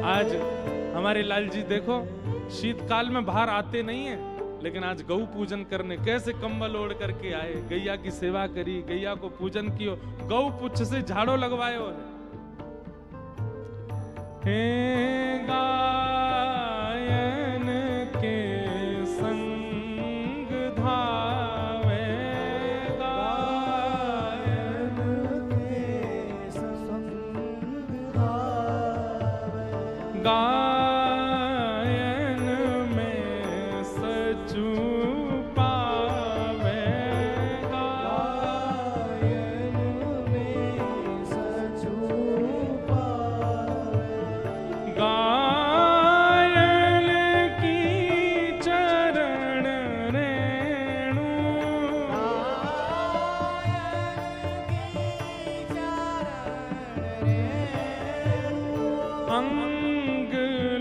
आज हमारे लाल जी देखो शीतकाल में बाहर आते नहीं है, लेकिन आज गौ पूजन करने कैसे कंबल ओढ़ करके आए, गैया की सेवा करी, गैया को पूजन कियो, गौ पुच्छ से झाड़ो लगवायो है। गायन के संग धावे, गायन के संग धावे, गायन में सचू पावे, गायन में सचू पावे, गायन की चरण रेणु, अंग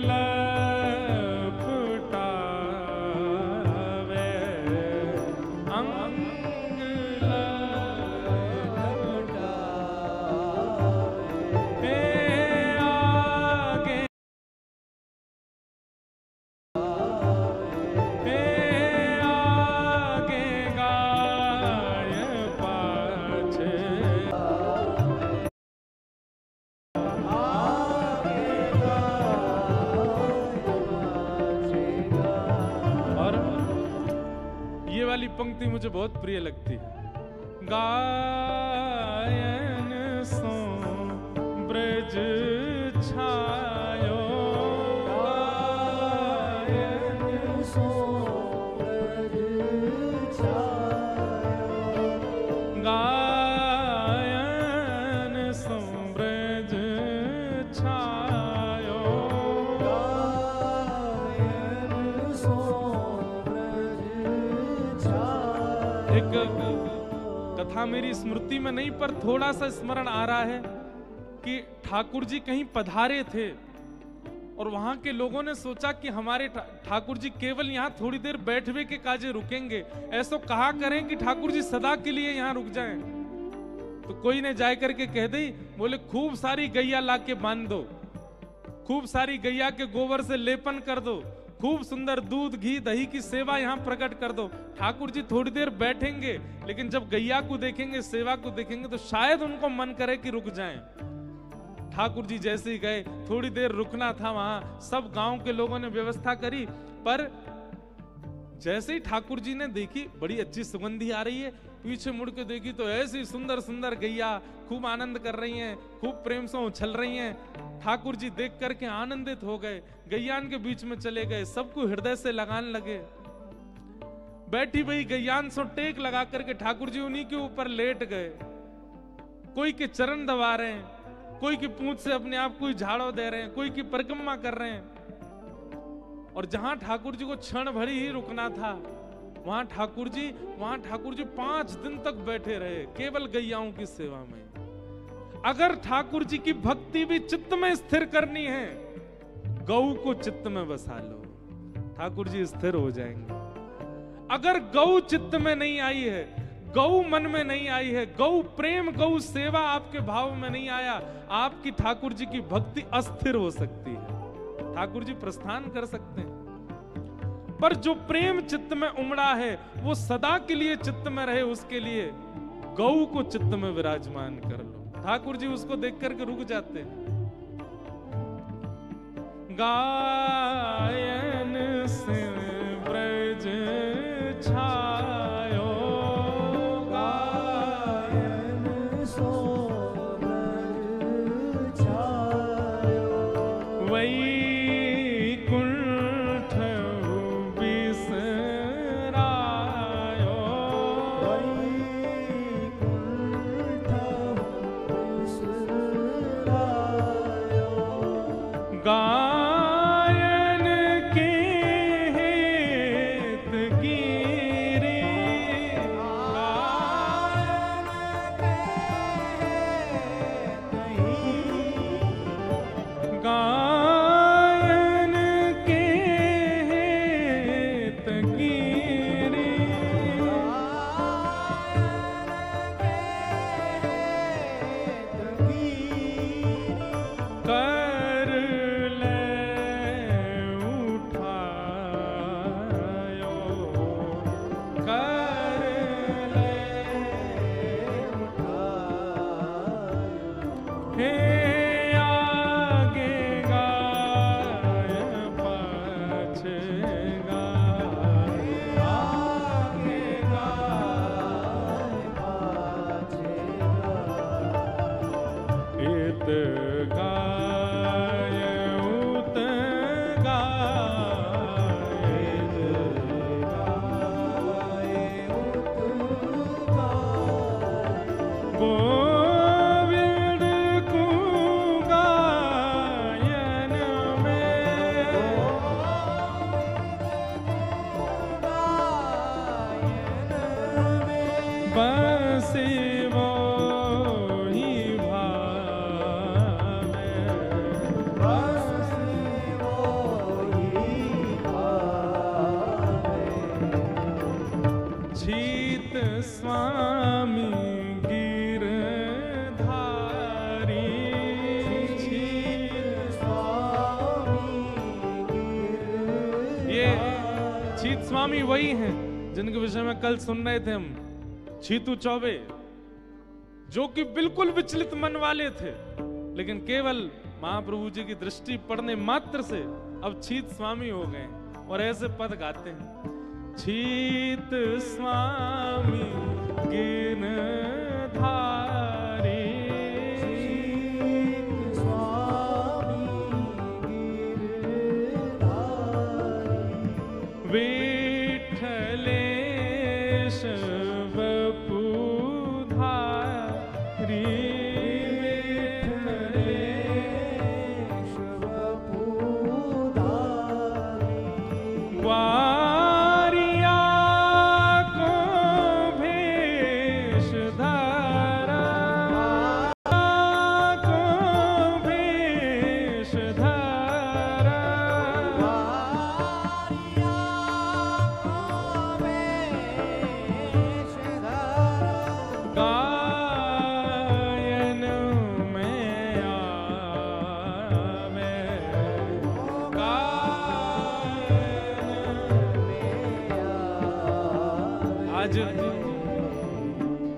लपटावे, अंग लपटावे, आगे आगे गाय पाछे, और ये वाली पंक्ति मुझे बहुत प्रिय लगती है। गायन सो ब्रज छायो, गायन सो ब्रज छायो, गायन सो ब्रज छायो, गायन सो ब्रज छायो। एक कथा मेरी स्मृति में नहीं पर थोड़ा सा स्मरण आ रहा है कि ठाकुर जी कहीं पधारे थे और वहां के लोगों ने सोचा कि हमारे ठाकुर जी केवल यहाँ थोड़ी देर बैठवे के काजे रुकेंगे, ऐसो कहा करें कि ठाकुर जी सदा के लिए यहाँ रुक जाएं। तो कोई ने जाकर के कह दी, बोले खूब सारी गैया लाके बांध दो, खूब सारी गैया के गोबर से लेपन कर दो, खूब सुंदर दूध घी दही की सेवा यहाँ प्रकट कर दो। ठाकुर जी थोड़ी देर बैठेंगे, लेकिन जब गैया को देखेंगे, सेवा को देखेंगे, तो शायद उनको मन करे कि रुक जाएं। ठाकुर जी जैसे ही गए, थोड़ी देर रुकना था वहां, सब गांव के लोगों ने व्यवस्था करी, पर जैसे ही ठाकुर जी ने देखी बड़ी अच्छी सुगंधी आ रही है, पीछे मुड़ के देखी तो ऐसी सुंदर सुंदर गैया खूब आनंद कर रही हैं, खूब प्रेम से उछल रही हैं। ठाकुर जी देख करके आनंदित हो गए, गैयान के बीच में चले गए, सबको हृदय से लगाने लगे। बैठी वही गैयान सो टेक लगा करके ठाकुर जी उन्हीं के ऊपर लेट गए, कोई के चरण दबा रहे हैं, कोई की पूंछ से अपने आप को झाड़ो दे रहे हैं, कोई की परिक्रमा कर रहे हैं। और जहां ठाकुर जी को क्षण भरी ही रुकना था, वहां ठाकुर जी 5 दिन तक बैठे रहे केवल गैयाओं की सेवा में। अगर ठाकुर जी की भक्ति भी चित्त में स्थिर करनी है, गौ को चित्त में बसा लो, ठाकुर जी स्थिर हो जाएंगे। अगर गौ चित्त में नहीं आई है, गौ मन में नहीं आई है, गौ प्रेम गौ सेवा आपके भाव में नहीं आया, आपकी ठाकुर जी की भक्ति अस्थिर हो सकती है। ठाकुर जी प्रस्थान कर सकते हैं, पर जो प्रेम चित्त में उमड़ा है वो सदा के लिए चित्त में रहे, उसके लिए गौ को चित्त में विराजमान कर लो। ठाकुर जी उसको देख करके रुक जाते हैं। गायन से ब्रज छायो, गायन सो ब्रज छायो, वैकुंठ बिसरायो, वैकुंठ बिसरायो, गायन के हेत गिरे, गायन के हेत गिरे, कर ले स्वामी गिरधारी। ये छीत स्वामी वही हैं जिनके विषय में कल सुन रहे थे हम, छीतू चौबे, जो कि बिल्कुल विचलित मन वाले थे, लेकिन केवल महाप्रभु जी की दृष्टि पड़ने मात्र से अब छीत स्वामी हो गए और ऐसे पद गाते हैं, छीत स्वामी गिरधारी, विठलेश वपुधारी, ग्वारिया को भेष धरा, को भेष धरा, गायन में आवे, आज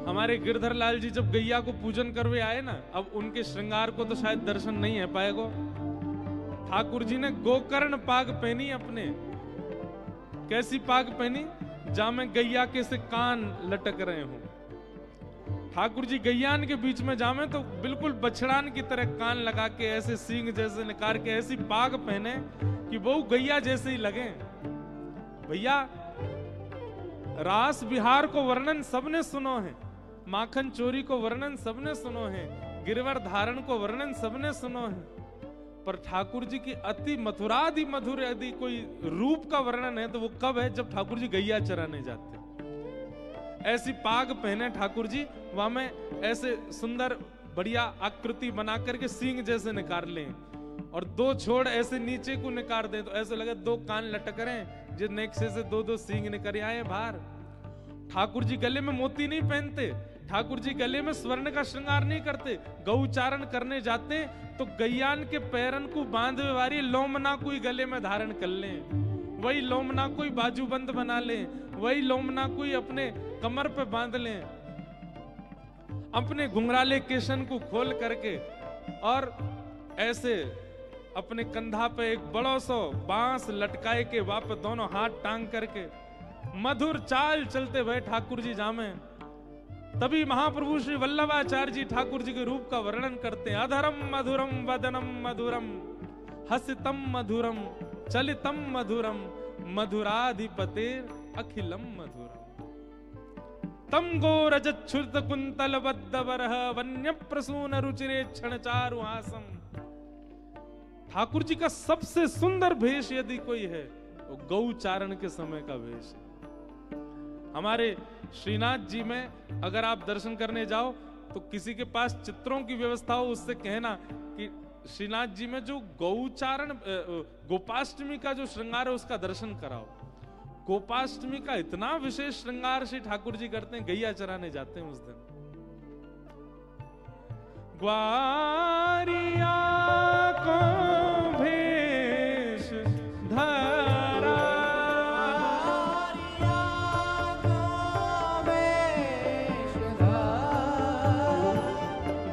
हमारे गिरधर लाल जी जब गैया को पूजन करवे आए ना, अब उनके श्रृंगार को तो शायद दर्शन नहीं है पाएगो। ठाकुर जी ने गोकर्ण पाग पहनी अपने। कैसी पाग पहनी? जहां में गैया के से कान लटक रहे हो। ठाकुर जी गैयान के बीच में जामे तो बिल्कुल बछड़ान की तरह कान लगा के ऐसे सींग जैसे निकाल के ऐसी पाग पहने कि वो गैया जैसे ही लगे। भैया रास बिहार को वर्णन सबने सुनो है, माखन चोरी को वर्णन सबने सुनो है, गिरवर धारण को वर्णन सबने सुनो है, पर ठाकुर जी की अति मथुरादि मधुर यदि कोई रूप का वर्णन है तो वो कब है? जब ठाकुर जी गैया चराने जाते हैं। ऐसी पाग पहने ठाकुर जी, वहां में ऐसे सुंदर बढ़िया आकृति बना करके सींग जैसे निकाल लें और दो छोड़ ऐसे नीचे को निकाल दे तो ऐसे लगे दो कान लटक रहे हैं, जिस नेक्से से दो सींग निकल आए बाहर। ठाकुर जी गले में मोती नहीं पहनते, ठाकुर जी गले में स्वर्ण का श्रृंगार नहीं करते। गौचारण करने जाते तो गैयान के पैरन को बांधवे वारी लोमना कोई गले में धारण कर लें, वही लोमना कोई बाजूबंद बना लें, वही लोमना कोई अपने कमर पे बांध लें, अपने घुंघराले केशन को खोल करके और ऐसे अपने कंधा पे एक बड़ो सो बांस लटकाए के वापस दोनों हाथ टांग करके मधुर चाल चलते भय ठाकुर जी जामे। तभी महाप्रभु श्री वल्लभाचार्य जी ठाकुर जी के रूप का वर्णन करते हैं। अधरम मधुरम वदनम मधुरम हसितम मधुरम चलितम मधुरम मधुराधिपतेर अखिलम मधुरम तम गो रजच्छुत कुंतल बद्ध बरह वन्य प्रसून रुचिरे क्षण चारु हासम। ठाकुर जी का सबसे सुंदर भेष यदि कोई है तो गौचारण के समय का भेष है। हमारे श्रीनाथ जी में अगर आप दर्शन करने जाओ तो किसी के पास चित्रों की व्यवस्था हो उससे कहना कि श्रीनाथ जी में जो गौचारण गोपाष्टमी का जो श्रृंगार है उसका दर्शन कराओ। गोपाष्टमी का इतना विशेष श्रृंगार श्री ठाकुर जी करते हैं, गैया चराने जाते हैं उस दिन। ग्वारिया को भेष धरा,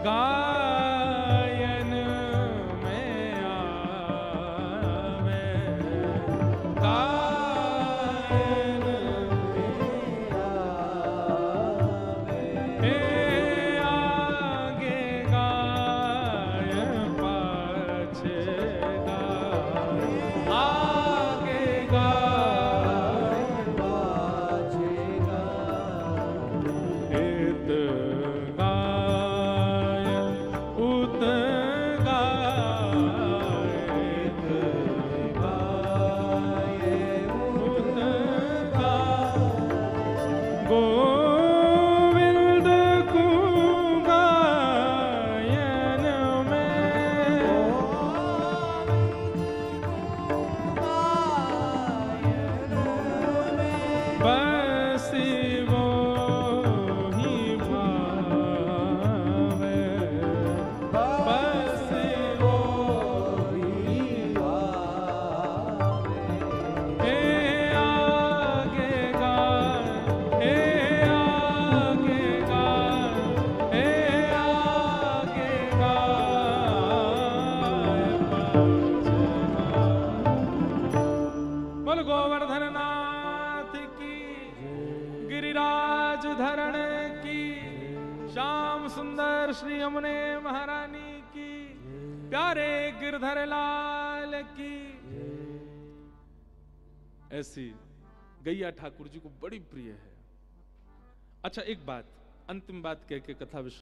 गायन में आवे, गायन में आवे, हे आगे गाय पाछे गाय, आगे गाय पाछे गाय, इत गोविंद को गायन में यमुने महारानी की, प्यारे गिरधर लाल की। ऐसी गैया ठाकुर जी को बड़ी प्रिय है। अच्छा, एक बात, अंतिम बात कह के कथा